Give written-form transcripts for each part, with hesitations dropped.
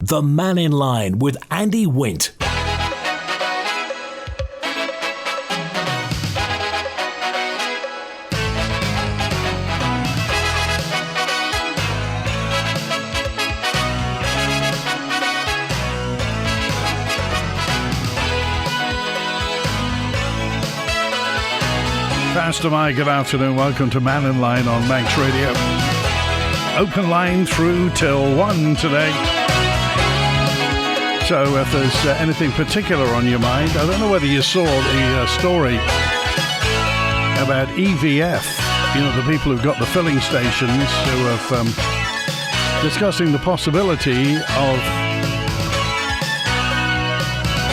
The Mannin Line with Andy Wint. Pastor Mike, good afternoon. Welcome to Mannin Line on Manx Radio. Open line through till 1 today. So if there's anything particular on your mind, I don't know whether you saw the story about EVF, you know, the people who've got the filling stations who have discussing the possibility of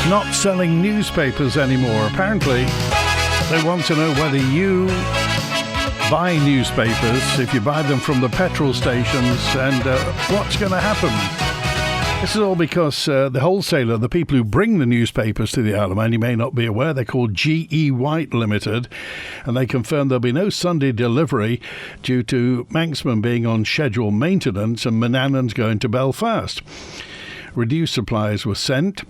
not selling newspapers anymore. Apparently, they want to know whether you buy newspapers, if you buy them from the petrol stations, and what's going to happen. This is all because the wholesaler, the people who bring the newspapers to the Isle of Man, you may not be aware, they're called G.E. White Limited, and they confirmed there'll be no Sunday delivery due to Manxman being on scheduled maintenance and Manannan's going to Belfast. Reduced supplies were sent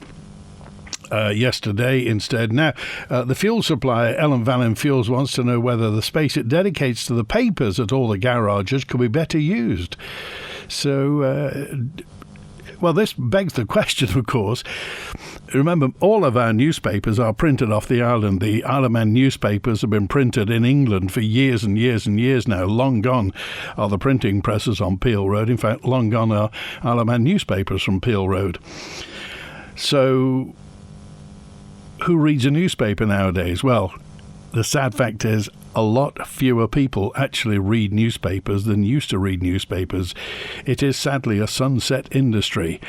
yesterday instead. Now, the fuel supplier, Ellen Vallon Fuels, wants to know whether the space it dedicates to the papers at all the garages could be better used. So, well, this begs the question, of course. Remember, all of our newspapers are printed off the island. The Isle of Man newspapers have been printed in England for years and years and years now. Long gone are the printing presses on Peel Road. In fact, long gone are Isle of Man newspapers from Peel Road. So, who reads a newspaper nowadays? Well, the sad fact is a lot fewer people actually read newspapers than used to read newspapers. It is sadly a sunset industry.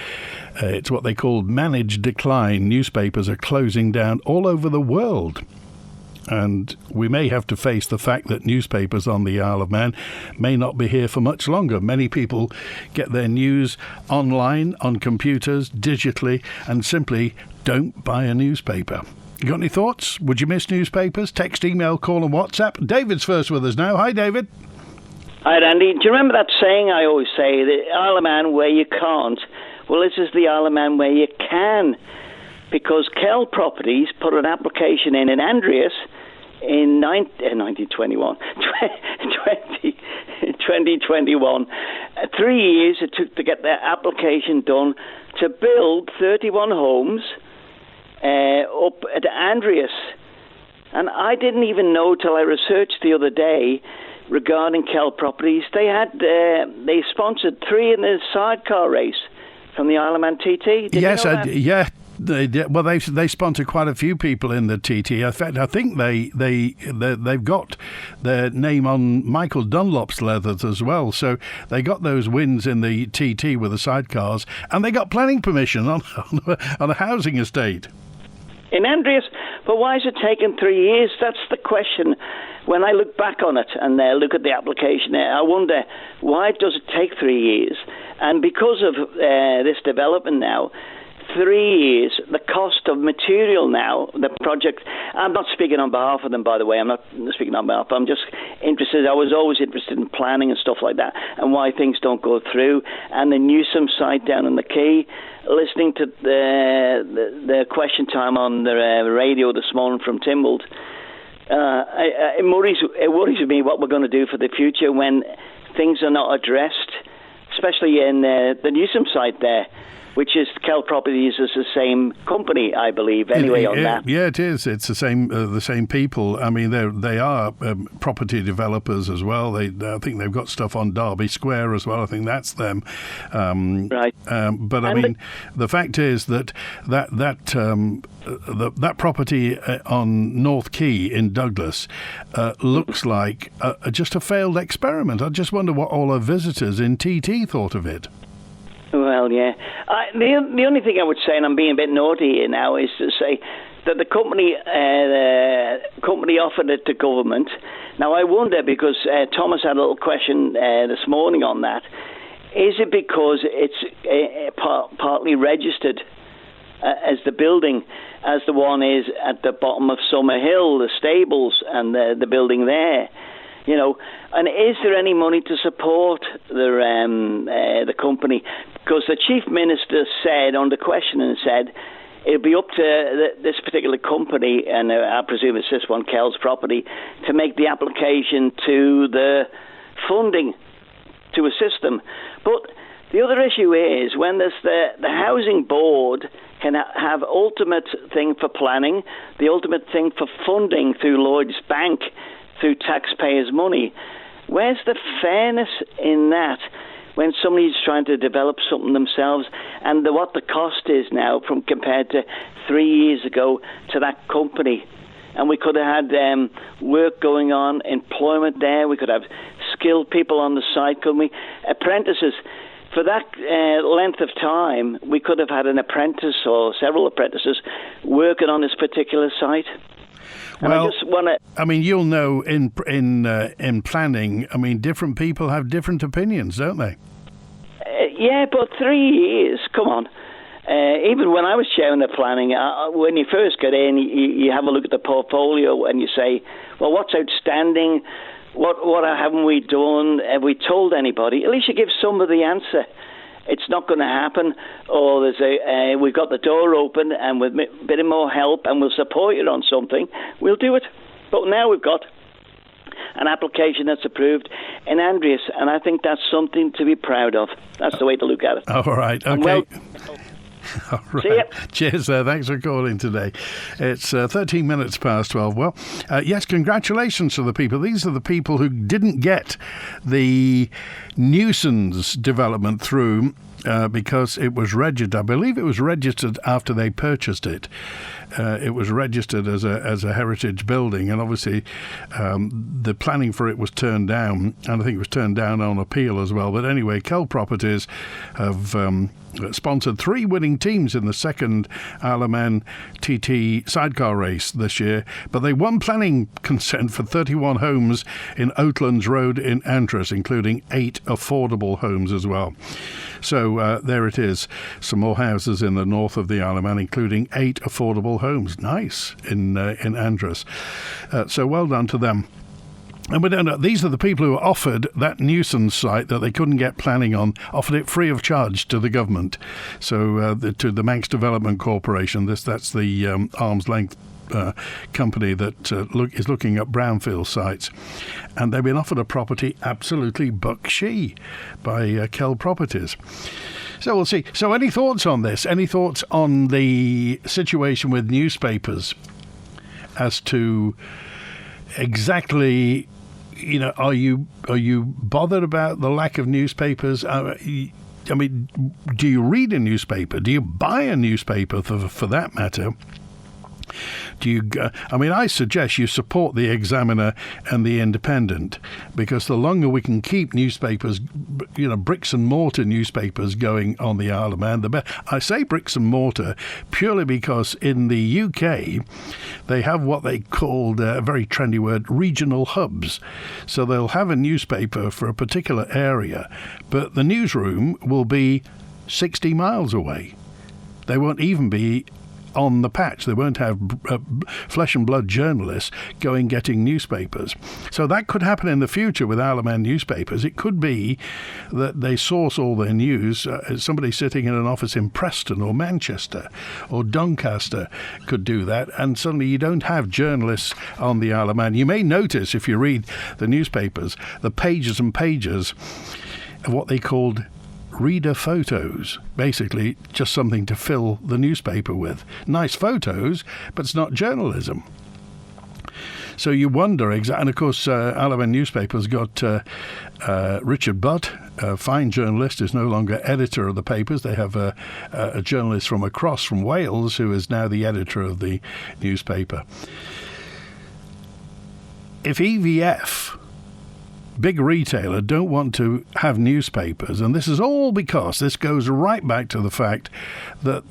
It's what they call managed decline. Newspapers are closing down all over the world. And we may have to face the fact that newspapers on the Isle of Man may not be here for much longer. Many people get their news online, on computers, digitally, and simply don't buy a newspaper. You got any thoughts? Would you miss newspapers? Text, email, call and WhatsApp. David's first with us now. Hi, David. Hi, Andy. Do you remember that saying I always say, the Isle of Man where you can't? Well, this is the Isle of Man where you can. Because Kell Properties put an application in Andreas in 2021. 3 years it took to get their application done to build 31 homes up at Andreas. And I didn't even know till I researched the other day regarding Kell Properties. They sponsored 3 in the sidecar race from the Isle of Man TT. Yes, yeah. They sponsor quite a few people in the TT. In fact, I think they've got their name on Michael Dunlop's leathers as well. So they got those wins in the TT with the sidecars, and they got planning permission on a housing estate in Andreas. But why has it taken 3 years? That's the question. When I look back on it and look at the application, I wonder why does it take 3 years? And because of this development now, 3 years, the cost of material now, the project, I'm not speaking on behalf of them, by the way, I'm not speaking on behalf, I'm just interested, I was always interested in planning and stuff like that, and why things don't go through, and the Newsom site down in the Quay, listening to the question time on the radio this morning from Timbold, it worries me what we're going to do for the future when things are not addressed, especially in the Newsom site there, which is Kell Properties is the same company, I believe. Anyway, on that. Yeah, it is. It's the same people. I mean, they are property developers as well. I think they've got stuff on Derby Square as well. I think that's them. Right. But I mean, the fact is that property on North Quay in Douglas looks like just a failed experiment. I just wonder what all our visitors in TT thought of it. Well, yeah. The only thing I would say, and I'm being a bit naughty here now, is to say that the company offered it to government. Now, I wonder, because Thomas had a little question this morning on that, is it because it's partly registered as the building, as the one is at the bottom of Summer Hill, the stables and the building there? And is there any money to support the company? Because the chief minister said, on the question, and said it'll be up to this particular company, and I presume it's this one, Kel's Property, to make the application to the funding to assist them. But the other issue is when there's the housing board can have ultimate thing for planning, the ultimate thing for funding through Lloyds Bank, through taxpayers' money. Where's the fairness in that when somebody's trying to develop something themselves, and what the cost is now from compared to 3 years ago to that company? And we could have had work going on, employment there. We could have skilled people on the site, couldn't we? Apprentices. For that length of time, we could have had an apprentice or several apprentices working on this particular site. And well, I just want to... I mean, you'll know in planning, I mean, different people have different opinions, don't they? Yeah, but 3 years, come on. Even when I was chairing the planning, when you first get in, you have a look at the portfolio and you say, well, what's outstanding? What haven't we done? Have we told anybody? At least you give somebody the answer. It's not going to happen, or we've got the door open and with a bit more help and we'll support you on something, we'll do it. But now we've got an application that's approved in Andreas, and I think that's something to be proud of. That's the way to look at it. All right, okay. Well, all right. see ya. Cheers, thanks for calling today. It's 13 minutes past 12. Well, yes, congratulations to the people. These are the people who didn't get the nuisance development through because it was registered. I believe it was registered after they purchased it. It was registered as a heritage building, and obviously the planning for it was turned down, and I think it was turned down on appeal as well. But anyway, Kel Properties have sponsored 3 winning teams in the second Isle of Man TT sidecar race this year, but they won planning consent for 31 homes in Oatlands Road in Andreas, including 8 affordable homes as well. So there it is, some more houses in the north of the Isle of Man, including 8 affordable homes. Nice in Andreas. So well done to them. And we don't know, these are the people who offered that nuisance site that they couldn't get planning on, offered it free of charge to the government. So to the Manx Development Corporation, that's the arm's length company that is looking at brownfield sites. And they've been offered a property absolutely buck-shee by Kel Properties. So we'll see. So any thoughts on this? Any thoughts on the situation with newspapers as to exactly, are you bothered about the lack of newspapers? I mean, do you read a newspaper? Do you buy a newspaper for that matter? I suggest you support the Examiner and the Independent, because the longer we can keep newspapers, bricks and mortar newspapers going on the Isle of Man, the better. I say bricks and mortar purely because in the UK they have what they called, a very trendy word, regional hubs. So they'll have a newspaper for a particular area, but the newsroom will be 60 miles away. They won't even be on the patch. They won't have flesh and blood journalists getting newspapers. So that could happen in the future with Isle of Man newspapers. It could be that they source all their news. Somebody sitting in an office in Preston or Manchester or Doncaster could do that, and suddenly you don't have journalists on the Isle of Man. You may notice, if you read the newspapers, the pages and pages of what they called reader photos, basically just something to fill the newspaper with. Nice photos, but it's not journalism. So you wonder exactly, and of course Isle of Man newspaper's got Richard Butt, a fine journalist, is no longer editor of the papers. They have a journalist from Wales who is now the editor of the newspaper. If EVF, big retailer, don't want to have newspapers, and this is all because this goes right back to the fact that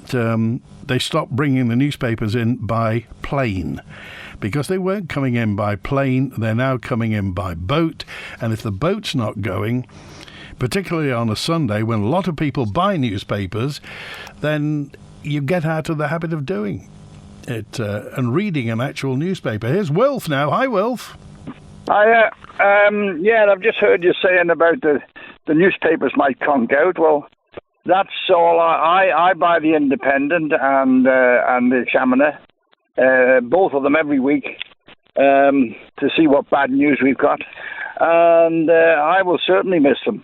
they stopped bringing the newspapers in by plane. Because they weren't coming in by plane, they're now coming in by boat, and if the boat's not going, particularly on a Sunday when a lot of people buy newspapers, then you get out of the habit of doing it and reading an actual newspaper. Here's Wilf now. Hi, Wilf. I've just heard you saying about the newspapers might conk out. Well, that's all. I buy the Independent and the Examiner, both of them every week, to see what bad news we've got, and I will certainly miss them.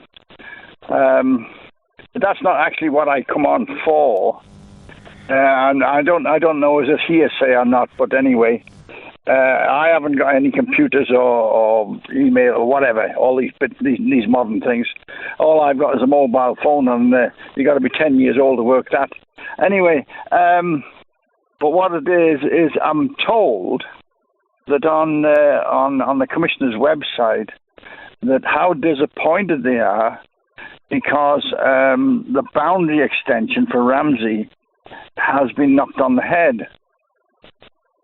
But that's not actually what I come on for, and I don't know is it hearsay or not. But anyway. I haven't got any computers or email or whatever, all these modern things. All I've got is a mobile phone, and you got to be 10 years old to work that. Anyway, but what it is I'm told that on the Commissioner's website that how disappointed they are because the boundary extension for Ramsey has been knocked on the head.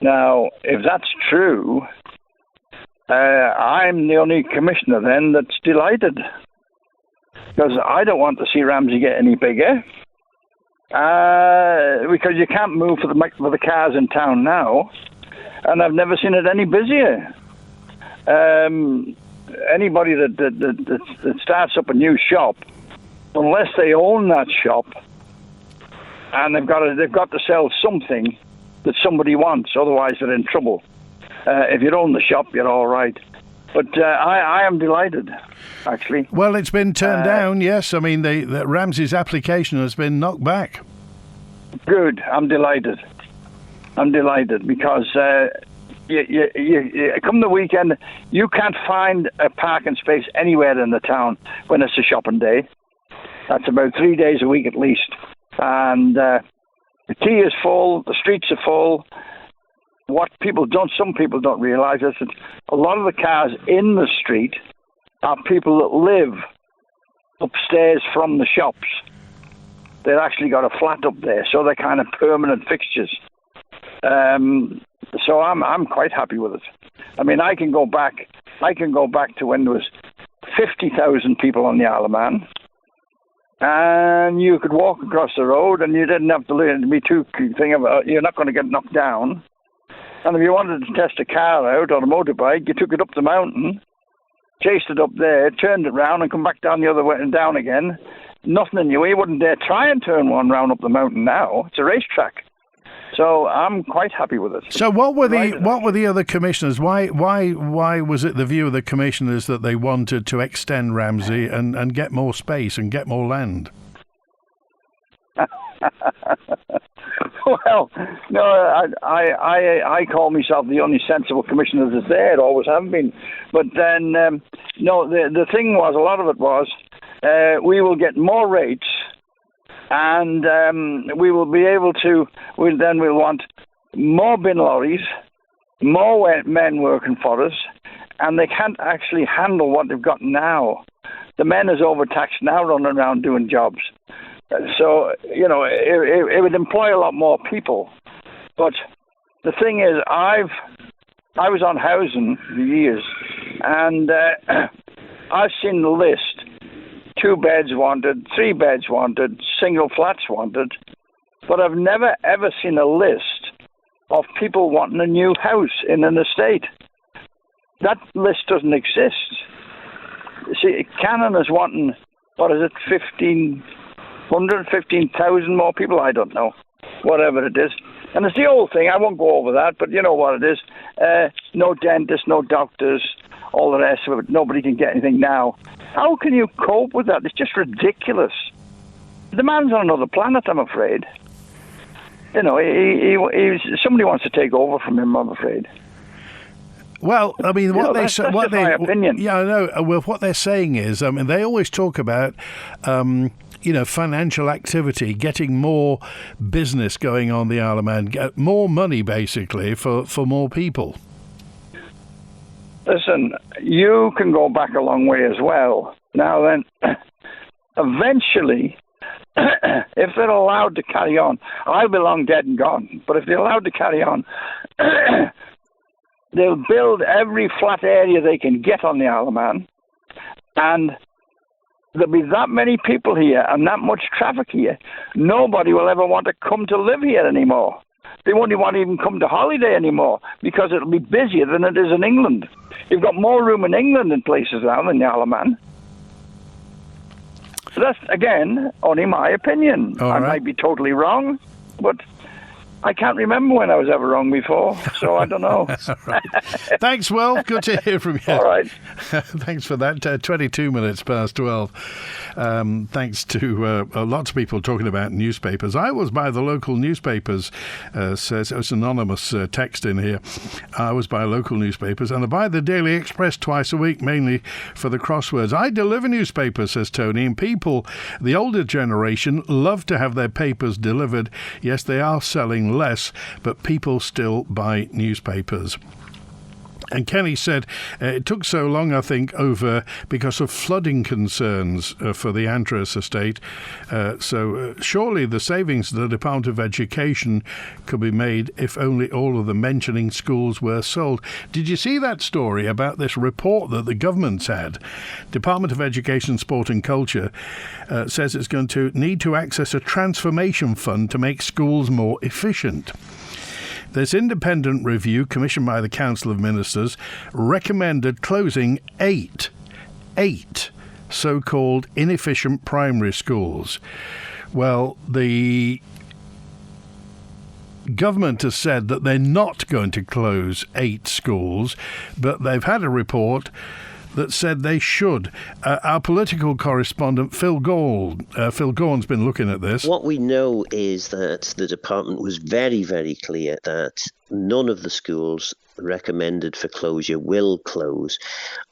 Now, if that's true, I'm the only commissioner then that's delighted, because I don't want to see Ramsey get any bigger, because you can't move for the cars in town now, and I've never seen it any busier. Anybody that starts up a new shop, unless they own that shop, and they've got to sell something that somebody wants, otherwise they're in trouble. If you own the shop, you're all right. But I am delighted, actually. Well, it's been turned down, yes. I mean, the Ramsey's application has been knocked back. Good. I'm delighted because you come the weekend, you can't find a parking space anywhere in the town when it's a shopping day. That's about 3 days a week at least. And the quay is full, the streets are full. Some people don't realise is that a lot of the cars in the street are people that live upstairs from the shops. They've actually got a flat up there, so they're kind of permanent fixtures. So I'm quite happy with it. I mean, I can go back to when there was 50,000 people on the Isle of Man. And you could walk across the road, and you didn't have to be too thinking about you're not going to get knocked down. And if you wanted to test a car out or a motorbike, you took it up the mountain, chased it up there, turned it round, and come back down the other way and down again. Nothing in your way. You wouldn't dare try and turn one round up the mountain now. It's a racetrack. So I'm quite happy with it. So what were the other commissioners? Why was it the view of the commissioners that they wanted to extend Ramsey and get more space and get more land? Well, no, I call myself the only sensible commissioner that's there. It always have been. But then, no, the thing was, a lot of it was, we will get more rates. And we will be able to. We'll want more bin lorries, more men working for us, and they can't actually handle what they've got now. The men is overtaxed now, running around doing jobs. So it would employ a lot more people. But the thing is, I was on housing for years, and I've seen the list. 2 beds wanted, 3 beds wanted, single flats wanted, but I've never ever seen a list of people wanting a new house in an estate. That list doesn't exist. See, Cannon is wanting, 1,500, 15,000 more people? I don't know, whatever it is. And it's the old thing, I won't go over that, but you know what it is. No dentists, no doctors, all the rest of it. Nobody can get anything now. How can you cope with that? It's just ridiculous. The man's on another planet, I'm afraid. Somebody wants to take over from him, I'm afraid. Well, I mean, that's my opinion. Yeah, I know. Well, what they're saying is, I mean, they always talk about, financial activity, getting more business going on the Isle of Man, get more money, basically, for more people. Listen, you can go back a long way as well. Now then, eventually, if they're allowed to carry on, I'll be long dead and gone, but if they're allowed to carry on, they'll build every flat area they can get on the Isle of Man, and there'll be that many people here and that much traffic here, nobody will ever want to come to live here anymore. they won't even come to holiday anymore because it'll be busier than it is in England. You've got more room in England in places now than the Isle of Man. So that's, again, only my opinion. I might be totally wrong, but I can't remember when I was ever wrong before, so I don't know. Right. Thanks, Will. Good to hear from you. All right. Thanks for that. 22 minutes past 12. Thanks to lots of people talking about newspapers. I was by the local newspapers, says it's anonymous text in here. I was by local newspapers, and I buy the Daily Express twice a week, mainly for the crosswords. I deliver newspapers, says Tony, and people, the older generation, love to have their papers delivered. Yes, they are selling less, but people still buy newspapers. And Kenny said it took so long, I think, over because of flooding concerns for the Andreas estate. So surely the savings of the Department of Education could be made if only all of the mentioning schools were sold. Did you see that story about this report that the government's had? Department of Education, Sport and Culture says it's going to need to access a transformation fund to make schools more efficient. This independent review, commissioned by the Council of Ministers, recommended closing eight so-called inefficient primary schools. Well, the government has said that they're not going to close 8 schools, but they've had a report that said they should. Our political correspondent, Phil Gorn's been looking at this. What we know is that the department was very, very clear that none of the schools recommended for closure will close.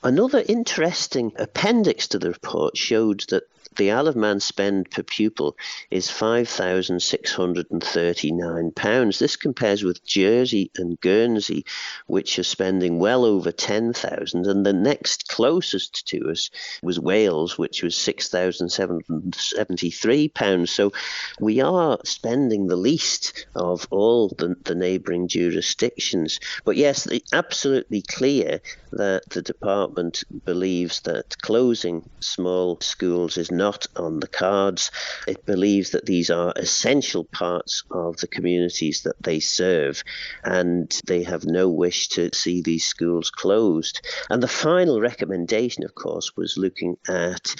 Another interesting appendix to the report showed that the Isle of Man spend per pupil is £5,639. This compares with Jersey and Guernsey, which are spending well over 10,000, and the next closest to us was Wales, which was £6,773. So we are spending the least of all the neighbouring jurisdictions. But yes, it's absolutely clear that the department believes that closing small schools is not on the cards. It believes that these are essential parts of the communities that they serve, and they have no wish to see these schools closed. And the final recommendation, of course, was looking at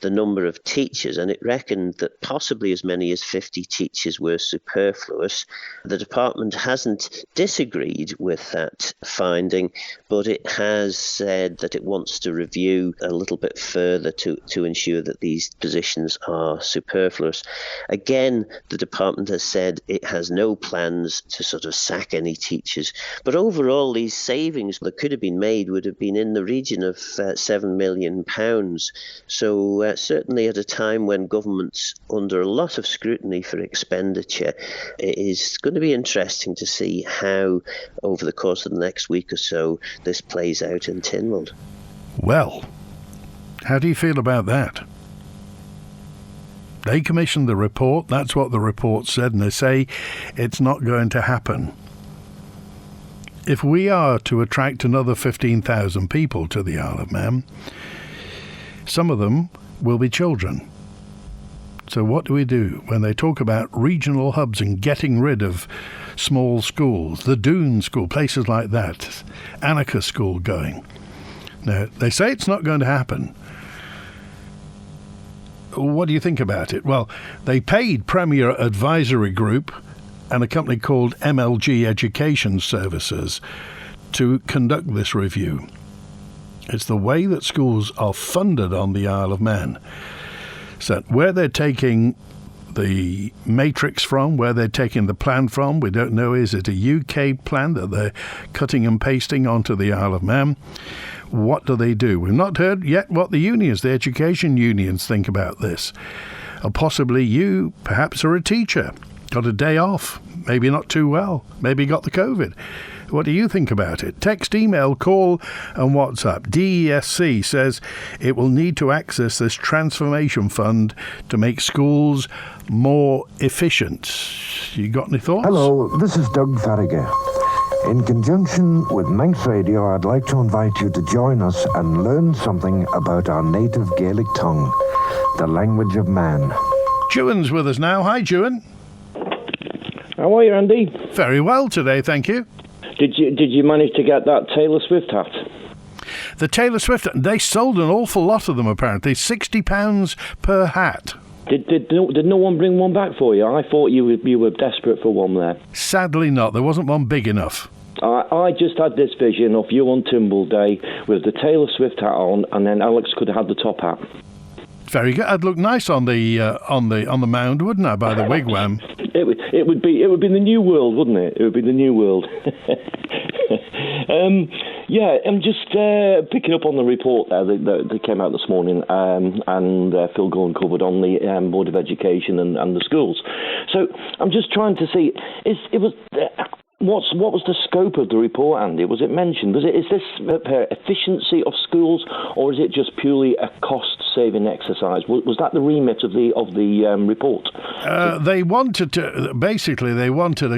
the number of teachers, and it reckoned that possibly as many as 50 teachers were superfluous. The department hasn't disagreed with that finding, but it has said that it wants to review a little bit further to ensure that these positions are superfluous. Again, the department has said it has no plans to sort of sack any teachers, but overall these savings that could have been made would have been in the region of £7 million. So certainly at a time when government's under a lot of scrutiny for expenditure, it is going to be interesting to see how over the course of the next week or so this plays out in Tynwald. Well, how do you feel about that? They commissioned the report, that's what the report said, and they say it's not going to happen. If we are to attract another 15,000 people to the Isle of Man, some of them will be children. So what do we do when they talk about regional hubs and getting rid of small schools, the Doon School, places like that, Annika School going? Now, they say it's not going to happen. What do you think about it? Well, they paid Premier Advisory Group and a company called MLG Education Services to conduct this review. It's the way that schools are funded on the Isle of Man. So where they're taking the matrix from, where they're taking the plan from, we don't know. Is it a UK plan that they're cutting and pasting onto the Isle of Man? What do they do? We've not heard yet what the unions, the education unions, think about this. Or possibly you, perhaps, are a teacher, got a day off, maybe not too well, maybe got the COVID. What do you think about it? Text, email, call and WhatsApp. DESC says it will need to access this transformation fund to make schools more efficient. You got any thoughts? Hello, this is Doug Farragher. In conjunction with Manx Radio, I'd like to invite you to join us and learn something about our native Gaelic tongue, the language of man. Juan's with us now. Hi, Juan. How are you, Andy? Very well today, thank you. Did you manage to get that Taylor Swift hat? The Taylor Swift, they sold an awful lot of them apparently, £60 per hat. Did no one bring one back for you? I thought you were desperate for one there. Sadly not, there wasn't one big enough. I just had this vision of you on Timble Day with the Taylor Swift hat on, and then Alex could have had the top hat. Very good. I'd look nice on the mound, wouldn't I? By the wigwam. It would be the new world, wouldn't it? It would be the new world. Yeah, I'm just picking up on the report there that came out this morning, and Phil Gordon covered on the Board of Education and the schools. So I'm just trying to see, what was the scope of the report, Andy? Was it mentioned? Is this efficiency of schools, or is it just purely a cost-saving exercise? Was that the remit of the report? They wanted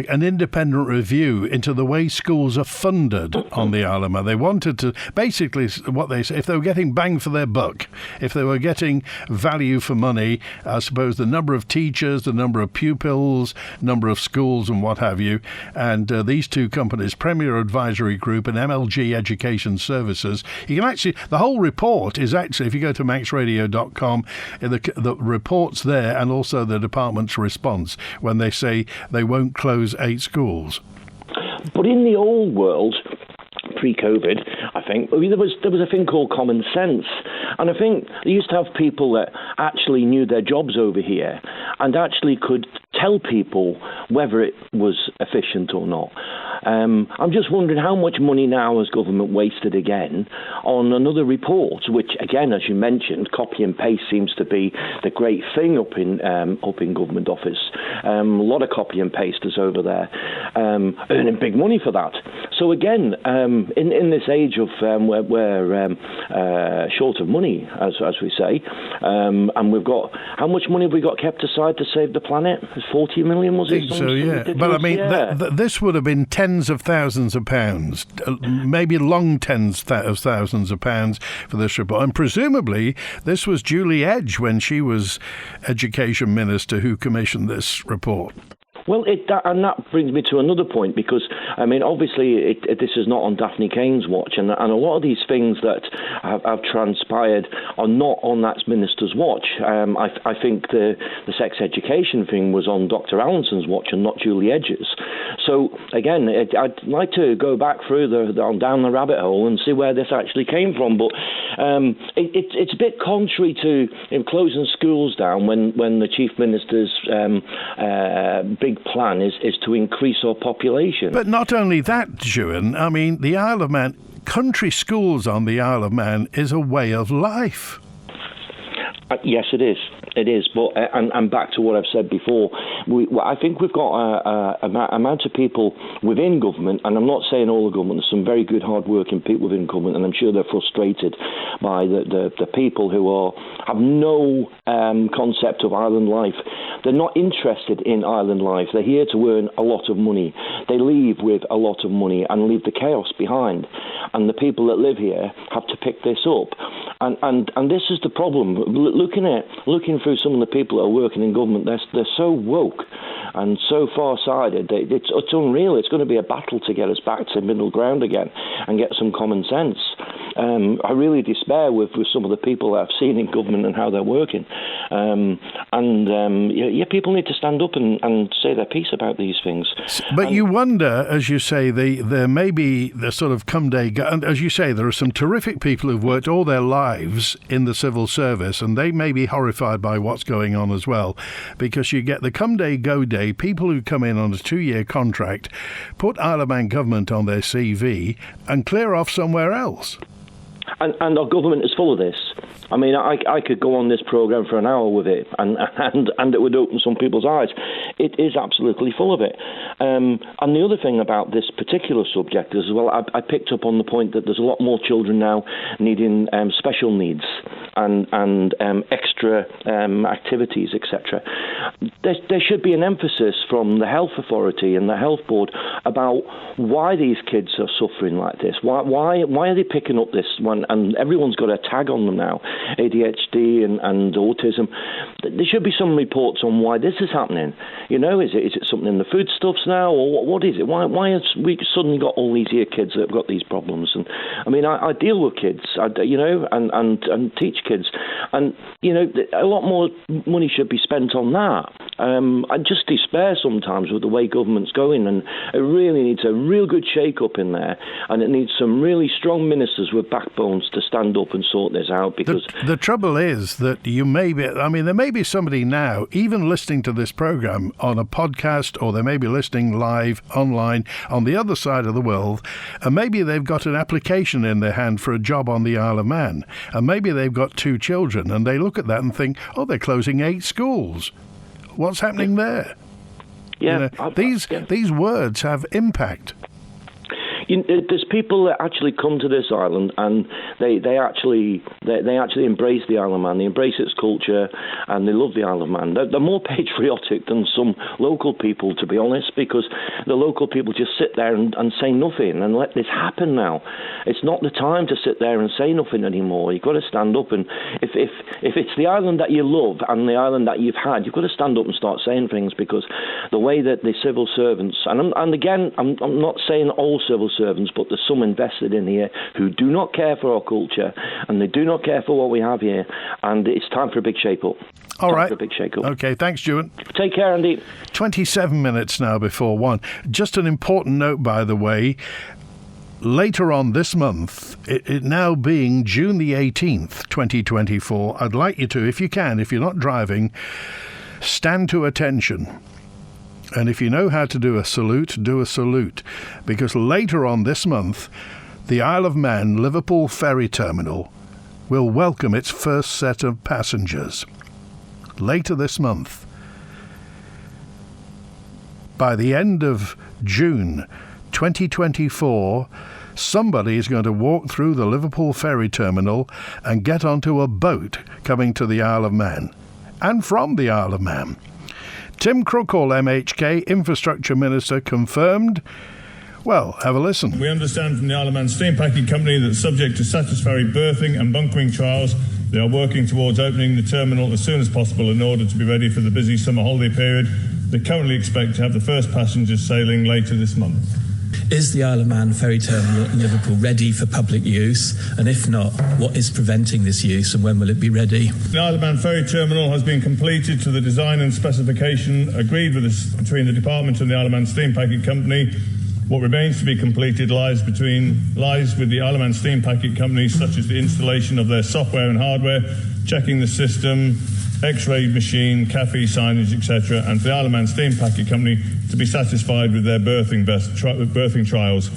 an independent review into the way schools are funded on the Isle of Man. They wanted to basically what they say, if they were getting bang for their buck, if they were getting value for money, I suppose the number of teachers, the number of pupils, number of schools, and what have you, and these two companies, Premier Advisory Group and MLG Education Services. You can actually, the whole report is actually, if you go to maxradio.com, the report's there, and also the department's response when they say they won't close 8 schools. But in the old world, pre-COVID, I think, there was a thing called common sense. And I think they used to have people that actually knew their jobs over here and actually could tell people whether it was efficient or not. I'm just wondering how much money now has government wasted again on another report, which, again, as you mentioned, copy and paste seems to be the great thing up in government office. A lot of copy and pasters over there earning big money for that. So again, in this age of where we're short of money, as we say, and we've got, how much money have we got kept aside to save the planet? 40 million, was it? So, yeah. But I mean, this would have been tens of thousands of pounds, maybe long tens of thousands of pounds for this report. And presumably, this was Julie Edge, when she was Education Minister, who commissioned this report. Well, and that brings me to another point, because, I mean, obviously this is not on Daphne Kane's watch, and a lot of these things that have transpired are not on that minister's watch. I think the sex education thing was on Dr. Allinson's watch and not Julie Edge's. So, again, I'd like to go back further down the rabbit hole and see where this actually came from, but it's a bit contrary to closing schools down when the Chief Minister's big plan is to increase our population. But not only that, Juan, I mean, the Isle of Man, country schools on the Isle of Man is a way of life. Yes, it is. It is, but and back to what I've said before, I think we've got an amount of people within government, and I'm not saying all the government, there's some very good, hard-working people within government, and I'm sure they're frustrated by the people who have no concept of island life. They're not interested in island life. They're here to earn a lot of money. They leave with a lot of money and leave the chaos behind. And the people that live here have to pick this up. And this is the problem. Looking through some of the people that are working in government, they're so woke and so far-sighted. It's unreal. It's going to be a battle to get us back to middle ground again and get some common sense. I really despair with some of the people that I've seen in government and how they're working. People need to stand up and say their piece about these things. But you wonder, as you say, there may be the sort of come day, and as you say, there are some terrific people who've worked all their lives in the civil service, and they may be horrified by what's going on as well, because you get the come day, go day, people who come in on a 2-year contract, put Isle of Man government on their CV, and clear off somewhere else. And our government is full of this. I mean, I could go on this programme for an hour with it, and it would open some people's eyes. It is absolutely full of it. And the other thing about this particular subject is, well, I picked up on the point that there's a lot more children now needing special needs and extra activities, etc. There should be an emphasis from the health authority and the health board about why these kids are suffering like this. Why are they picking up this? Why and everyone's got a tag on them now, ADHD and autism. There should be some reports on why this is happening. You know, is it something in the foodstuffs now, or what is it? Why has we suddenly got all these here kids that have got these problems? And I mean, I deal with kids, and teach kids, and you know, a lot more money should be spent on that. I just despair sometimes with the way government's going, and it really needs a real good shake-up in there, and it needs some really strong ministers with backbones to stand up and sort this out. Because the trouble is that there may be somebody now, even listening to this program on a podcast, or they may be listening live online on the other side of the world, and maybe they've got an application in their hand for a job on the Isle of Man, and maybe they've got 2 children, and they look at that and think, oh, they're closing 8 schools. What's happening there? Yeah, these words have impact. There's people that actually come to this island, and they actually embrace the Isle of Man. They embrace its culture, and they love the Isle of Man. They're more patriotic than some local people, to be honest, because the local people just sit there and say nothing and let this happen now. It's not the time to sit there and say nothing anymore. You've got to stand up, and if it's the island that you love and the island that you've had, you've got to stand up and start saying things, because the way that the civil servants, and again, I'm not saying all civil servants, but there's some invested in here who do not care for our culture, and they do not care for what we have here, and it's time for a big shake-up. All right. For a big shake-up. Okay, thanks, Stuart. Take care, Andy. 27 minutes now before 1. Just an important note, by the way. Later on this month, it now being June the 18th, 2024, I'd like you to, if you can, if you're not driving, stand to attention. And if you know how to do a salute, do a salute. Because later on this month, the Isle of Man Liverpool Ferry Terminal will welcome its first set of passengers. Later this month. By the end of June 2024, somebody is going to walk through the Liverpool Ferry Terminal and get onto a boat coming to the Isle of Man. And from the Isle of Man. Tim Crookall, MHK, Infrastructure Minister, confirmed. Well, have a listen. We understand from the Isle of Man Steam Packing Company that, subject to satisfactory berthing and bunkering trials, they are working towards opening the terminal as soon as possible in order to be ready for the busy summer holiday period. They currently expect to have the first passengers sailing later this month. Is the Isle of Man ferry terminal in Liverpool ready for public use? And if not, what is preventing this use, and when will it be ready? The Isle of Man ferry terminal has been completed to the design and specification agreed between the department and the Isle of Man Steam Packing Company. What remains to be completed lies with the Isle of Man Steam Packing Company, such as the installation of their software and hardware, checking the system, X-ray machine, cafe signage, etc., and for the Isle of Man Steam Packet Company to be satisfied with their berthing trials.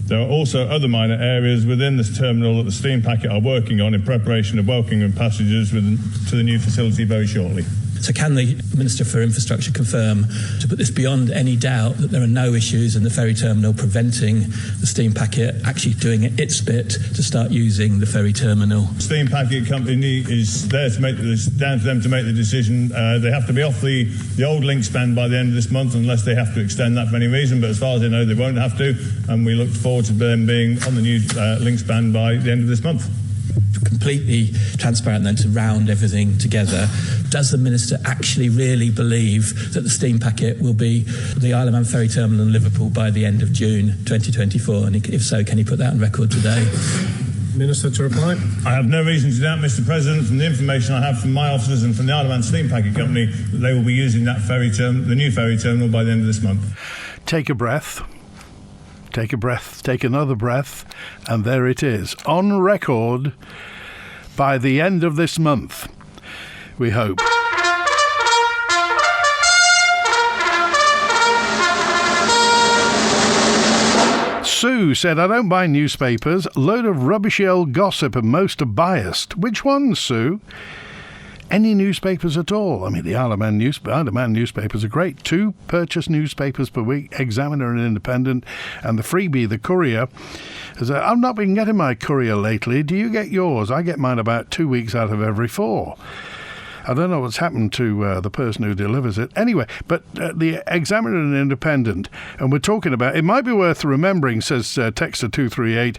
There are also other minor areas within this terminal that the Steam Packet are working on in preparation of welcoming passengers to the new facility very shortly. So can the Minister for Infrastructure confirm, to put this beyond any doubt, that there are no issues in the ferry terminal preventing the Steam Packet actually doing its bit to start using the ferry terminal? Steam Packet Company is there to make this, down to them to make the decision. They have to be off the old link span by the end of this month, unless they have to extend that for any reason. But as far as I know, they won't have to, and we look forward to them being on the new link span by the end of this month. Completely transparent then, to round everything together, does the Minister actually really believe that the Steam Packet will be the Isle of Man ferry terminal in Liverpool by the end of June 2024? And if so, can he put that on record today? Minister to reply. I have no reason to doubt, Mr. President, from the information I have from my officers and from the Isle of Man Steam Packet Company, that they will be using that the new ferry terminal by the end of this month. Take a breath. Take a breath, take another breath, and there it is, on record by the end of this month, we hope. Sue said, I don't buy newspapers, load of rubbishy old gossip and most are biased. Which ones, Sue? Any newspapers at all? I mean, the Isle of Man newspapers are great. 2 purchase newspapers per week, Examiner and Independent, and the freebie, the Courier. I've not been getting my Courier lately. Do you get yours? I get mine about 2 weeks out of every 4. I don't know what's happened to the person who delivers it. Anyway, but the Examiner and Independent, and we're talking about, it might be worth remembering, says Texter 238,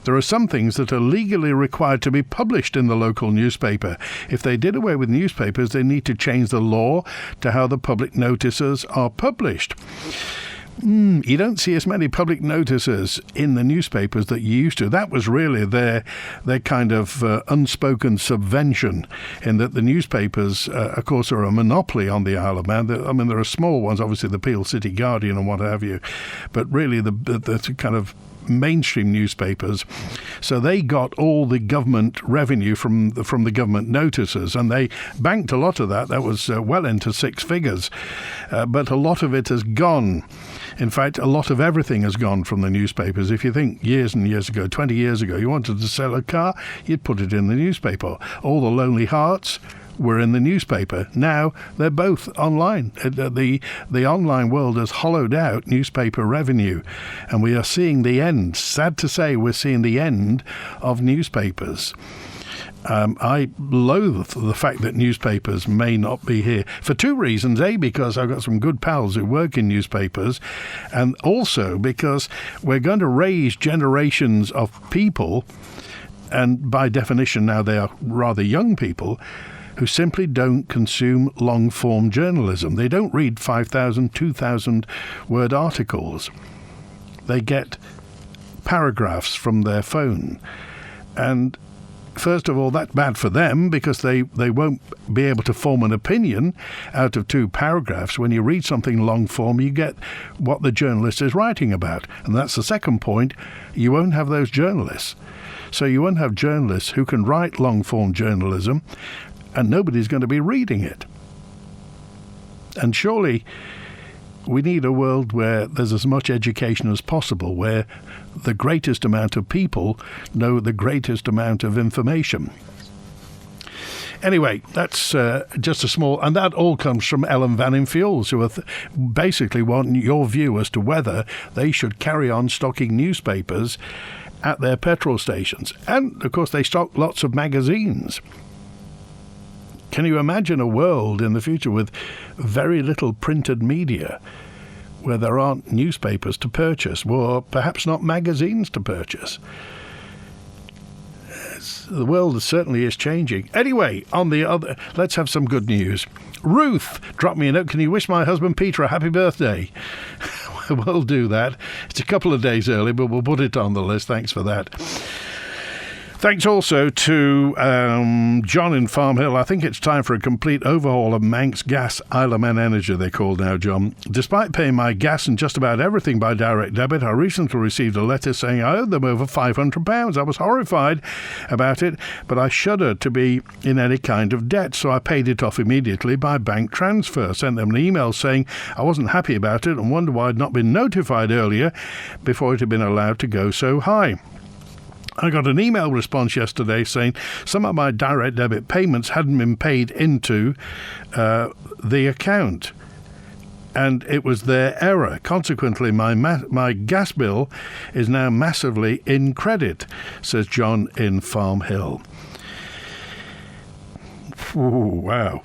there are some things that are legally required to be published in the local newspaper. If they did away with newspapers, they need to change the law to how the public notices are published. You don't see as many public notices in the newspapers that you used to. That was really their kind of unspoken subvention, in that the newspapers, of course, are a monopoly on the Isle of Man. I mean, there are small ones, obviously the Peel City Guardian and what have you, but really the kind of mainstream newspapers. So they got all the government revenue from the government notices, and they banked a lot of that. That was well into six figures, but a lot of it has gone. In fact, a lot of everything has gone from the newspapers. If you think years and years ago, 20 years ago, you wanted to sell a car, you'd put it in the newspaper. All the Lonely Hearts were in the newspaper. Now they're both online. The online world has hollowed out newspaper revenue, and we are seeing the end. Sad to say, we're seeing the end of newspapers. I loathe the fact that newspapers may not be here for two reasons. A, because I've got some good pals who work in newspapers, and also because we're going to raise generations of people, and by definition now they are rather young people, who simply don't consume long-form journalism. They don't read 5,000, 2,000 word articles. They get paragraphs from their phone. And first of all, that's bad for them, because they won't be able to form an opinion out of two paragraphs. When you read something long form, you get what the journalist is writing about. And that's the second point. You won't have those journalists. So you won't have journalists who can write long form journalism, and nobody's going to be reading it. And surely we need a world where there's as much education as possible, where the greatest amount of people know the greatest amount of information. Anyway, that's just a small... And that all comes from Ellen Vannin Fuels, who basically want your view as to whether they should carry on stocking newspapers at their petrol stations. And, of course, they stock lots of magazines. Can you imagine a world in the future with very little printed media, where there aren't newspapers to purchase, or perhaps not magazines to purchase? The world certainly is changing. Anyway, let's have some good news. Ruth dropped me a note. Can you wish my husband Peter a happy birthday? We'll do that. It's a couple of days early, but we'll put it on the list. Thanks for that. Thanks also to John in Farm Hill. I think it's time for a complete overhaul of Manx Gas Isle of Man Energy, they're called now, John. Despite paying my gas and just about everything by direct debit, I recently received a letter saying I owed them over £500. I was horrified about it, but I shuddered to be in any kind of debt, so I paid it off immediately by bank transfer. Sent them an email saying I wasn't happy about it and wondered why I'd not been notified earlier before it had been allowed to go so high. I got an email response yesterday saying some of my direct debit payments hadn't been paid into the account, and it was their error. Consequently, my gas bill is now massively in credit, says John in Farm Hill. Ooh, wow.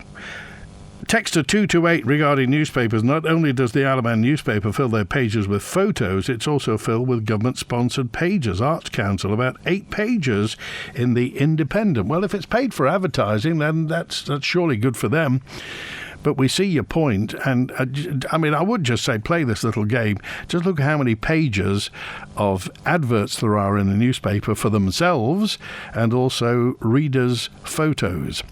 Texter 228 regarding newspapers. Not only does the Isle of Man newspaper fill their pages with photos, it's also filled with government-sponsored pages. Arts Council, about 8 pages in the Independent. Well, if it's paid for advertising, then that's surely good for them. But we see your point, and I would just say play this little game. Just look at how many pages of adverts there are in the newspaper for themselves, and also readers' photos.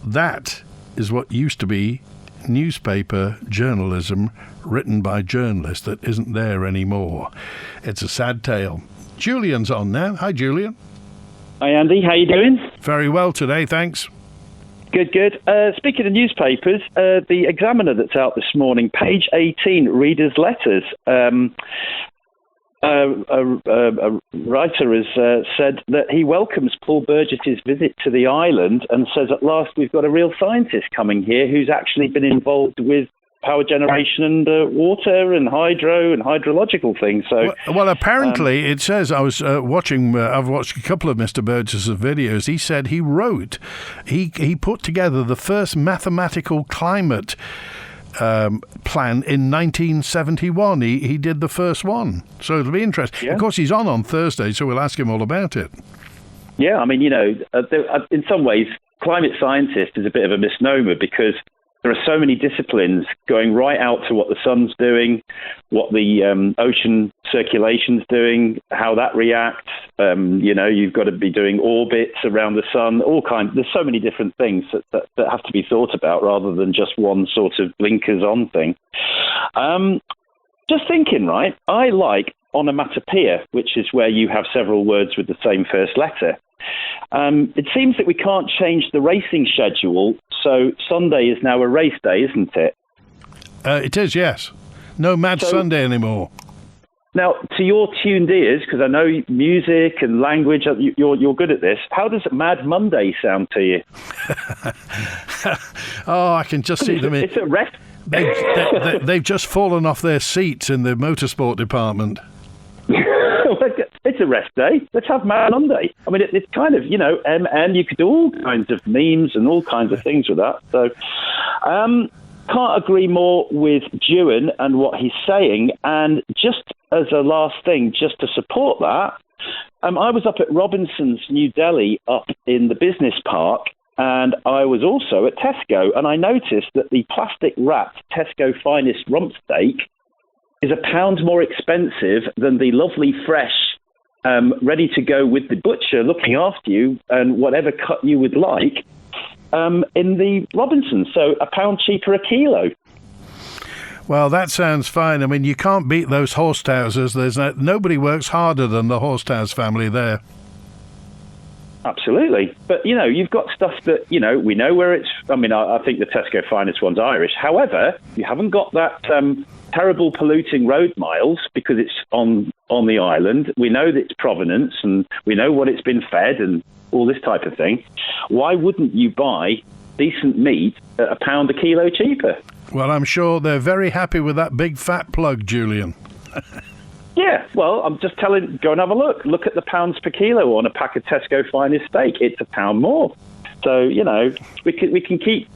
That is what used to be newspaper journalism written by journalists that isn't there anymore. It's a sad tale. Julian's on now. Hi, Julian. Hi, Andy. How you doing? Very well today, thanks. Good. Speaking of newspapers, the Examiner that's out this morning, page 18, readers' letters. A writer has said that he welcomes Paul Burgess's visit to the island and says, at last we've got a real scientist coming here who's actually been involved with power generation and water and hydro and hydrological things. So, well apparently it says, I was watching. I've watched a couple of Mr. Burgess' videos. He said he put together the first mathematical climate plan in 1971. He did the first one, so it'll be interesting. Yeah. Of course, he's on Thursday, so we'll ask him all about it. Yeah, I mean, in some ways, climate scientist is a bit of a misnomer because there are so many disciplines going right out to what the sun's doing, what the ocean circulation's doing, how that reacts. You've got to be doing orbits around the sun, all kinds. There's so many different things that have to be thought about rather than just one sort of blinkers on thing. Just thinking, right? I like onomatopoeia, which is where you have several words with the same first letter. It seems that we can't change the racing schedule, so Sunday is now a race day, isn't it? It is, yes. No Mad Sunday anymore. Now, to your tuned ears, because I know music and language, you're good at this, how does Mad Monday sound to you? Oh, I can just see them. It's a rest. They've just fallen off their seats in the motorsport department. It's a rest day. Let's have Mad Monday. I mean, it's kind of, and you could do all kinds of memes and all kinds of things with that. So, can't agree more with Dewan and what he's saying. And just as a last thing, just to support that, I was up at Robinson's New Delhi up in the business park, and I was also at Tesco, and I noticed that the plastic-wrapped Tesco Finest rump steak is £1 more expensive than the lovely fresh, ready to go with the butcher looking after you and whatever cut you would like in the Robinsons. So £1 cheaper a kilo. Well, that sounds fine. I mean, you can't beat those Horsthausers. Nobody works harder than the Horsthaus family there. Absolutely. But, you've got stuff that, we know where it's... I mean, I think the Tesco Finest one's Irish. However, you haven't got that terrible polluting road miles because it's on the island. We know its provenance and we know what it's been fed and all this type of thing. Why wouldn't you buy decent meat at £1 a kilo cheaper? Well, I'm sure they're very happy with that big fat plug, Julian. Yeah, well, I'm just telling, go and have a look. Look at the pounds per kilo on a pack of Tesco Finest steak. It's £1 more. So, we can keep...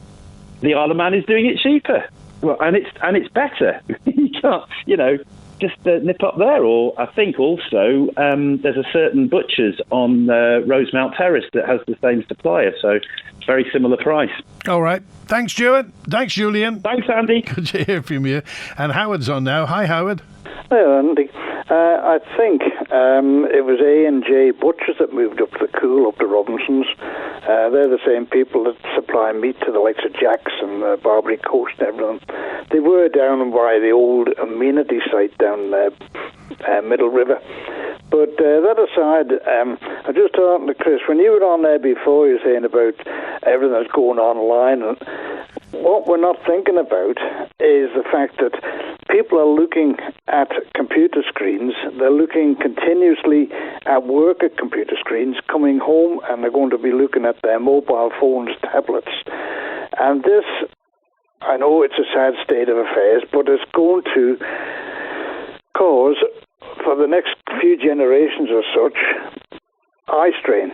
The Isle of Man is doing it cheaper. Well, and it's better. You can't, just nip up there. Or I think also there's a certain butcher's on Rosemount Terrace that has the same supplier. So it's very similar price. All right. Thanks, Stuart. Thanks, Julian. Thanks, Andy. Good to hear from you. And Howard's on now. Hi, Howard. Hi, Andy. I think it was A&J Butchers that moved up to the Cool, up to Robinson's. They're the same people that supply meat to the likes of Jack's and Barbary Coast and everything. They were down by the old amenity site down Middle River. But that aside, I just talking to Chris, when you were on there before, you were saying about everything that's going online, and what we're not thinking about is the fact that people are looking at computer screens. They're looking continuously at work at computer screens, coming home, and they're going to be looking at their mobile phones, tablets. And this, I know it's a sad state of affairs, but it's going to cause, for the next few generations or such, eye strain.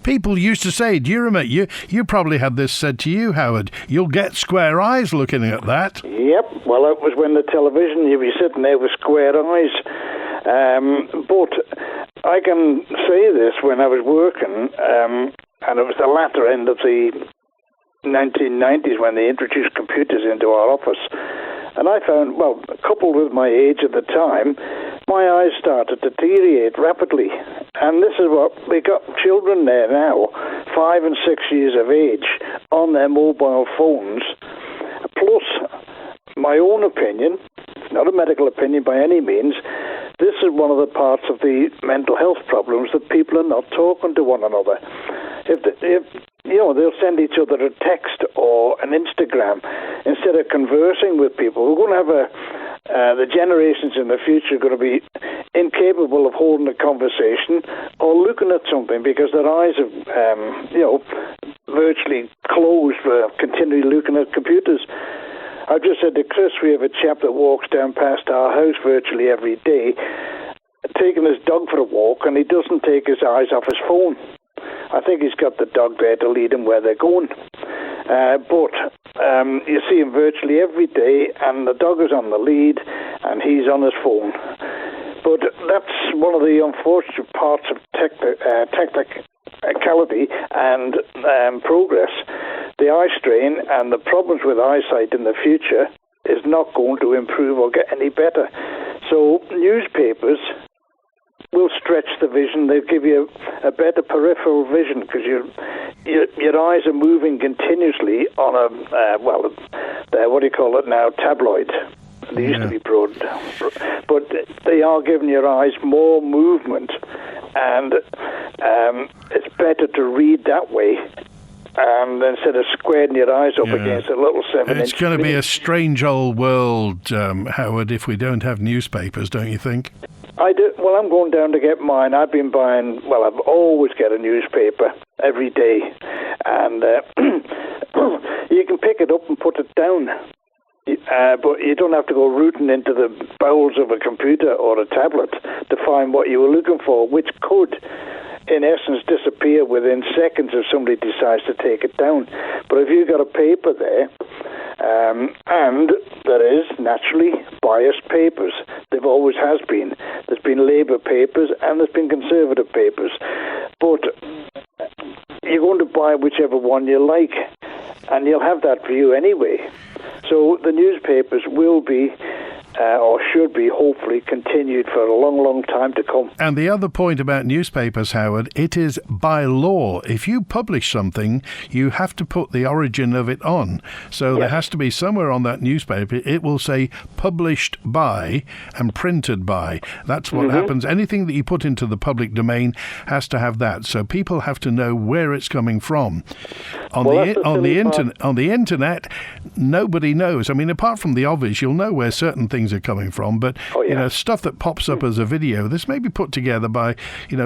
People used to say, do you remember, you probably had this said to you, Howard, you'll get square eyes looking at that. Yep, well, that was when the television, you'd be sitting there with square eyes. But I can say this, when I was working, and it was the latter end of the 1990s when they introduced computers into our office. And I found, well, coupled with my age at the time, my eyes started to deteriorate rapidly. And this is what, we got children there now, 5 and 6 years of age, on their mobile phones. Plus, my own opinion, it's not a medical opinion by any means, this is one of the parts of the mental health problems that people are not talking to one another. If they'll send each other a text or an Instagram instead of conversing with people. We're going to have the generations in the future are going to be incapable of holding a conversation or looking at something because their eyes are, virtually closed for continually looking at computers. I've just said to Chris, we have a chap that walks down past our house virtually every day, taking his dog for a walk, and he doesn't take his eyes off his phone. I think he's got the dog there to lead him where they're going. But you see him virtually every day, and the dog is on the lead, and he's on his phone. But that's one of the unfortunate parts of technicality and progress. The eye strain and the problems with eyesight in the future is not going to improve or get any better. So newspapers will stretch the vision. They'll give you a better peripheral vision because your eyes are moving continuously on a, what do you call it now, tabloid. They used to be broad. But they are giving your eyes more movement, and it's better to read that way. And instead of squaring your eyes up against a little 7-inch It's going to be a strange old world, Howard, if we don't have newspapers, don't you think? I do. Well, I'm going down to get mine. I've been buying, I've always get a newspaper every day. And you can pick it up and put it down. But you don't have to go rooting into the bowels of a computer or a tablet to find what you were looking for, which could, in essence, disappear within seconds if somebody decides to take it down. But if you've got a paper there, and there is naturally biased papers, there always has been. There's been Labour papers and there's been Conservative papers. But you're going to buy whichever one you like, and you'll have that view anyway. So the newspapers will be, or should be, hopefully continued for a long, long time to come. And the other point about newspapers, Howard, it is by law. If you publish something, you have to put the origin of it on. So there has to be somewhere on that newspaper, it will say published by and printed by. That's what happens. Anything that you put into the public domain has to have that. So people have to know where it's coming from. On the internet, nobody knows. I mean, apart from the obvious, you'll know where certain things are coming from, but you know, stuff that pops up as a video, this may be put together by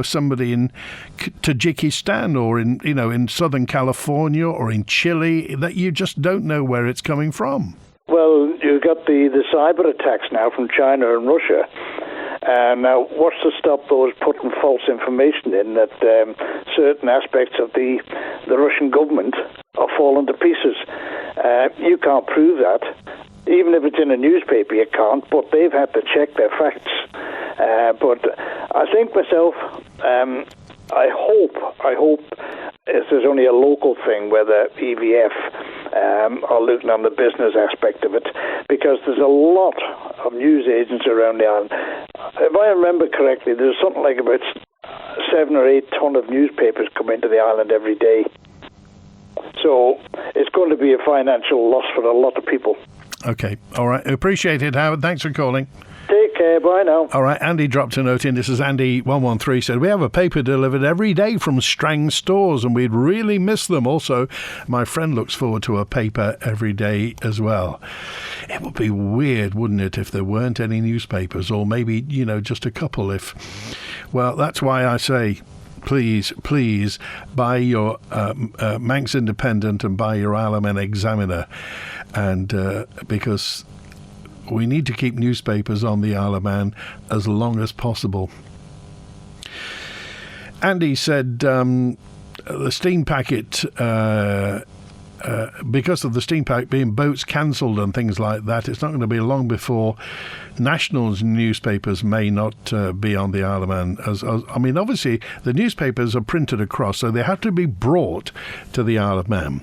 somebody in Tajikistan or in Southern California or in Chile, that you just don't know where it's coming from. Well, you've got the cyber attacks now from China and Russia. Now, what's to stop those putting false information in that certain aspects of the Russian government are falling to pieces? You can't prove that. Even if it's in a newspaper, you can't, but they've had to check their facts. But I think myself, I hope if there's only a local thing where the EVF are looking on the business aspect of it, because there's a lot of news agents around the island. If I remember correctly, there's something like about 7 or 8 ton of newspapers come into the island every day. So it's going to be a financial loss for a lot of people. Okay, all right. Appreciate it, Howard. Thanks for calling. Take care. Bye now. All right, Andy dropped a note in. This is Andy113 said, we have a paper delivered every day from Strang stores and we'd really miss them. Also, my friend looks forward to a paper every day as well. It would be weird, wouldn't it, if there weren't any newspapers, or maybe, just a couple well, that's why I say, please buy your Manx Independent and buy your Isle of Man Examiner, and because we need to keep newspapers on the Isle of Man as long as possible. Andy said the steam packet, because of the steam packet being boats cancelled and things like that, it's not going to be long before National's newspapers may not be on the Isle of Man. I mean, obviously, the newspapers are printed across, so they have to be brought to the Isle of Man.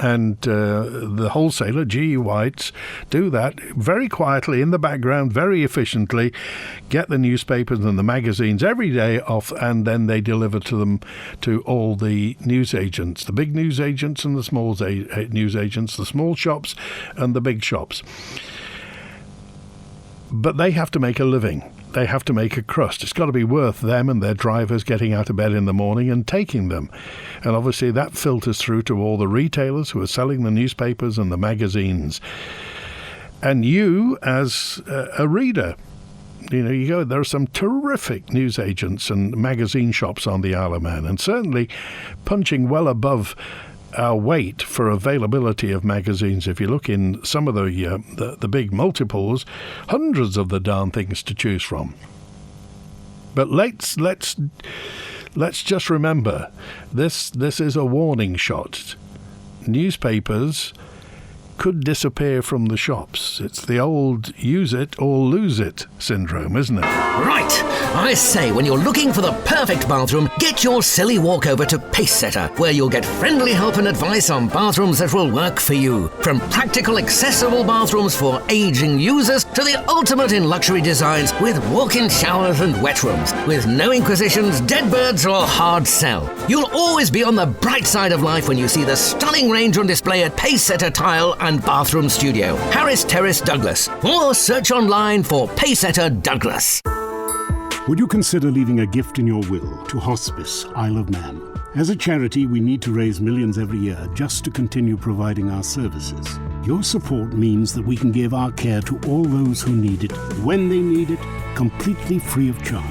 And the wholesaler, G.E. Whites, do that very quietly in the background, very efficiently, get the newspapers and the magazines every day off, and then they deliver to them, to all the news agents, the big news agents and the small news agents, the small shops and the big shops. But they have to make a living. They have to make a crust. It's got to be worth them and their drivers getting out of bed in the morning and taking them. And obviously that filters through to all the retailers who are selling the newspapers and the magazines. And you, as a reader, you go, there are some terrific news agents and magazine shops on the Isle of Man, and certainly punching well above wait for availability of magazines. If you look in some of the big multiples, hundreds of the darn things to choose from. But let's just remember, this is a warning shot. Newspapers could disappear from the shops. It's the old use it or lose it syndrome, isn't it? Right. I say, when you're looking for the perfect bathroom, get your silly walk over to Pacesetter, where you'll get friendly help and advice on bathrooms that will work for you. From practical, accessible bathrooms for aging users to the ultimate in luxury designs with walk-in showers and wet rooms, with no inquisitions, dead birds or hard sell. You'll always be on the bright side of life when you see the stunning range on display at Pacesetter Tile and Bathroom Studio, Harris Terrace, Douglas, or search online for Pacesetter Douglas. Would you consider leaving a gift in your will to Hospice Isle of Man? As a charity, we need to raise millions every year just to continue providing our services. Your support means that we can give our care to all those who need it, when they need it, completely free of charge.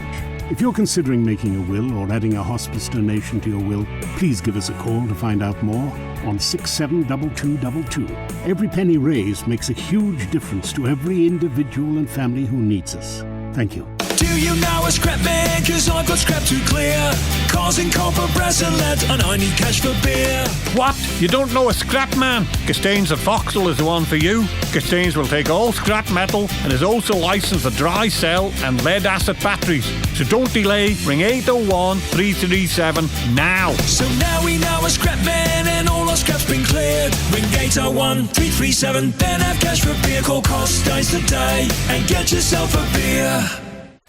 If you're considering making a will or adding a hospice donation to your will, please give us a call to find out more on 672222. Every penny raised makes a huge difference to every individual and family who needs us. Thank you. Do you know a scrap man? 'Cause I've got scrap to clear. Causing copper, brass and lead, and I need cash for beer. What? You don't know a scrap man? Gastains of Vauxhall is the one for you. Gastains will take all scrap metal and is also licensed to dry cell and lead acid batteries. So don't delay. Ring 801 337 now. So now we know a scrap man and all our scrap's been cleared. Ring 801 337, then have cash for beer. Call Costains today and get yourself a beer.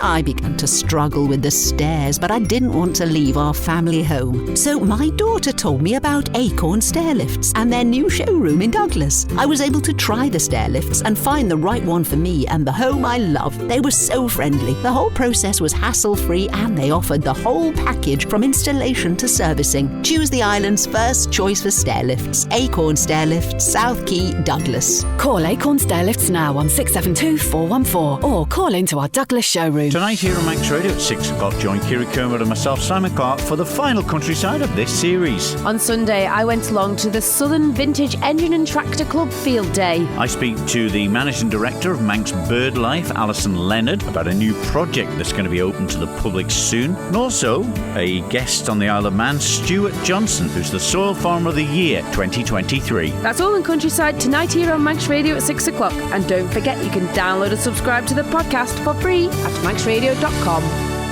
I began to struggle with the stairs, but I didn't want to leave our family home. So my daughter told me about Acorn Stair Lifts and their new showroom in Douglas. I was able to try the stair lifts and find the right one for me and the home I love. They were so friendly. The whole process was hassle-free and they offered the whole package from installation to servicing. Choose the island's first choice for stair lifts. Acorn Stair Lifts, South Quay, Douglas. Call Acorn Stair Lifts now on 672 414 or call into our Douglas showroom. Tonight here on Manx Radio at 6 o'clock, join Kira Kermode and myself, Simon Clark, for the final countryside of this series. On Sunday, I went along to the Southern Vintage Engine and Tractor Club Field Day. I speak to the Managing Director of Manx BirdLife, Alison Leonard, about a new project that's going to be open to the public soon. And also a guest on the Isle of Man, Stuart Johnson, who's the Soil Farmer of the Year 2023. That's all in Countryside tonight here on Manx Radio at 6 o'clock. And don't forget, you can download and subscribe to the podcast for free at manxradio.com.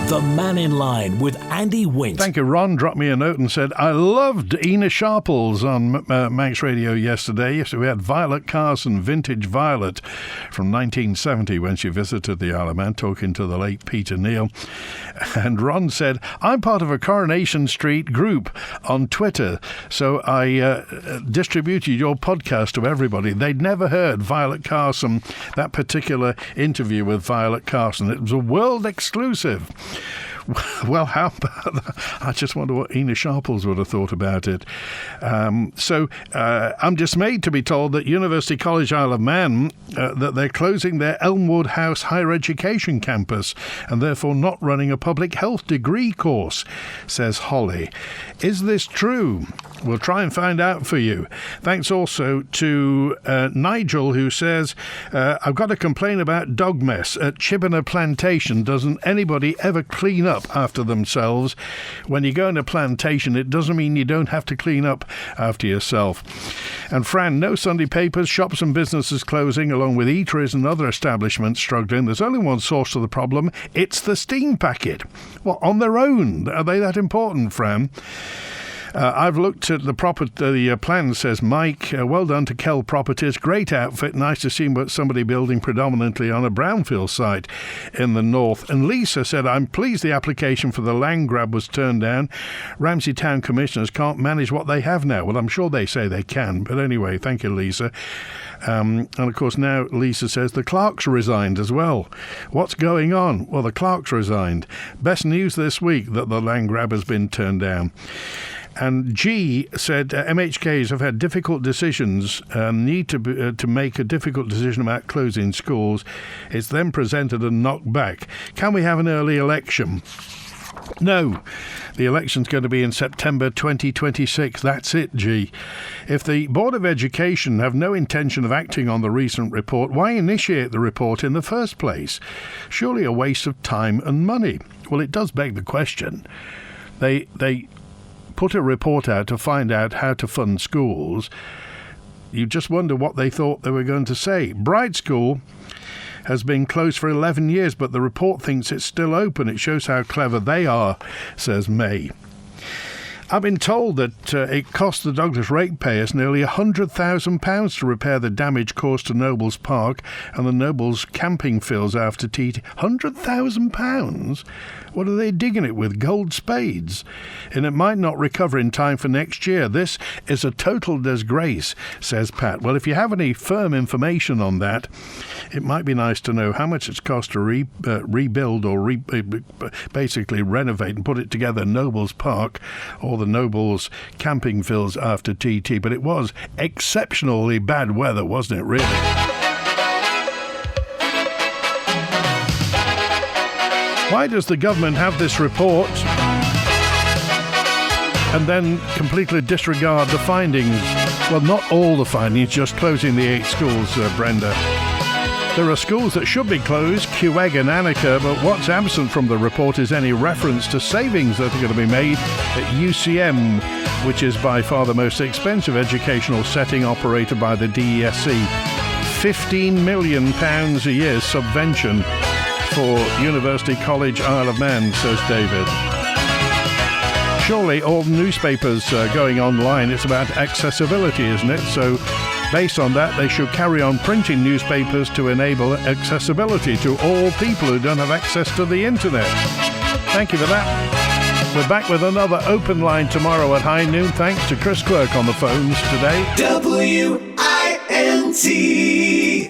The Mannin Line with Andy Wint. Thank you. Ron dropped me a note and said, I loved Ina Sharples on Manx Radio yesterday. So we had Violet Carson, Vintage Violet, from 1970 when she visited the Isle of Man, talking to the late Peter Neal. And Ron said, I'm part of a Coronation Street group on Twitter, so I distributed your podcast to everybody. They'd never heard Violet Carson, that particular interview with Violet Carson. It was a world exclusive. Well, how about that? I just wonder what Ina Sharples would have thought about it. So I'm dismayed to be told that University College Isle of Man, that they're closing their Elmwood House higher education campus and therefore not running a public health degree course, says Holly. Is this true? We'll try and find out for you. Thanks also to Nigel, who says, I've got to complain about dog mess at Chibnall Plantation. Doesn't anybody ever clean up after themselves? When you go in a plantation, it doesn't mean you don't have to clean up after yourself. And Fran, no Sunday papers, shops and businesses closing, along with eateries and other establishments struggling. There's only one source of the problem. It's the steam packet. Well, on their own. Are they that important, Fran? I've looked at the plan, says Mike. Well done to Kell Properties. Great outfit. Nice to see somebody building predominantly on a brownfield site in the north. And Lisa said, I'm pleased the application for the land grab was turned down. Ramsey Town Commissioners can't manage what they have now. Well, I'm sure they say they can. But anyway, thank you, Lisa. And of course now Lisa says the Clarks resigned as well. What's going on? Well, the Clarks resigned. Best news this week that the land grab has been turned down. And G said MHKs have had difficult decisions, need to make a difficult decision about closing schools. It's then presented and knocked back. Can we have an early election? No, the election's going to be in September 2026. That's it, G. If the Board of Education have no intention of acting on the recent report, why initiate the report in the first place? Surely a waste of time and money. Well, it does beg the question. They put a report out to find out how to fund schools. You just wonder what they thought they were going to say. Bright School has been closed for 11 years, but the report thinks it's still open. It shows how clever they are, says May. I've been told that it cost the Douglas ratepayers nearly £100,000 to repair the damage caused to Nobles Park and the Nobles camping fields after TT. £100,000? What are they digging it with? Gold spades? And it might not recover in time for next year. This is a total disgrace, says Pat. Well, if you have any firm information on that, it might be nice to know how much it's cost to rebuild or basically renovate and put it together Nobles Park or the Nobles camping fields after TT. But it was exceptionally bad weather, wasn't it, really? Why does the government have this report and then completely disregard the findings? Well, not all the findings, just closing the 8 schools, Brenda. There are schools that should be closed, Quegg and Annika, but what's absent from the report is any reference to savings that are going to be made at UCM, which is by far the most expensive educational setting operated by the DESC. £15 million a year subvention for University College Isle of Man, says David. Surely all newspapers going online, it's about accessibility, isn't it? So based on that, they should carry on printing newspapers to enable accessibility to all people who don't have access to the internet. Thank you for that. We're back with another open line tomorrow at high noon. Thanks to Chris Quirk on the phones today. WINT.